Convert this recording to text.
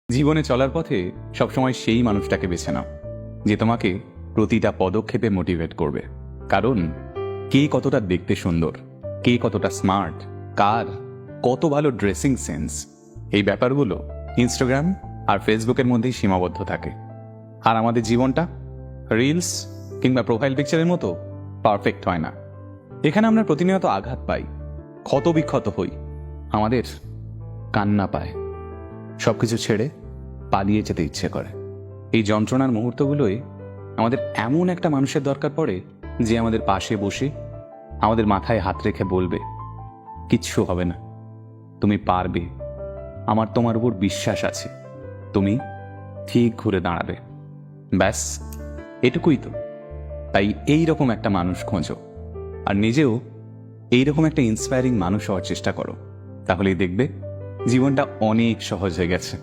জীবনে চলার পথে সবসময় সেই মানুষটাকে বেছে নাও যে তোমাকে প্রতিটা পদক্ষেপে মোটিভেট করবে। কারণ কে কতটা দেখতে সুন্দর, কে কতটা স্মার্ট, কার কত ভালো ড্রেসিং সেন্স, এই ব্যাপারগুলো ইনস্টাগ্রাম আর ফেসবুকের মধ্যেই সীমাবদ্ধ থাকে। আর আমাদের জীবনটা রিলস কিংবা প্রোফাইল পিকচারের মতো পারফেক্ট হয় না। এখানে আমরা প্রতিনিয়ত আঘাত পাই, ক্ষতবিক্ষত হই, আমাদের কান্না পায়, সবকিছু ছেড়ে পালিয়ে যেতে ইচ্ছে করে। এই যন্ত্রণার মুহূর্তগুলোই আমাদের এমন একটা মানুষের দরকার পড়ে যে আমাদের পাশে বসে আমাদের মাথায় হাত রেখে বলবে, কিচ্ছু হবে না, তুমি পারবে, আমার তোমার উপর বিশ্বাস আছে, তুমি ঠিক ঘুরে দাঁড়াবে। ব্যাস এটুকুই তো। তাই এই রকম একটা মানুষ খোঁজো, আর নিজেও এইরকম একটা ইন্সপায়ারিং মানুষ হওয়ার চেষ্টা করো। তাহলেই দেখবে জীবনটা অনেক সহজ হয়ে গেছে।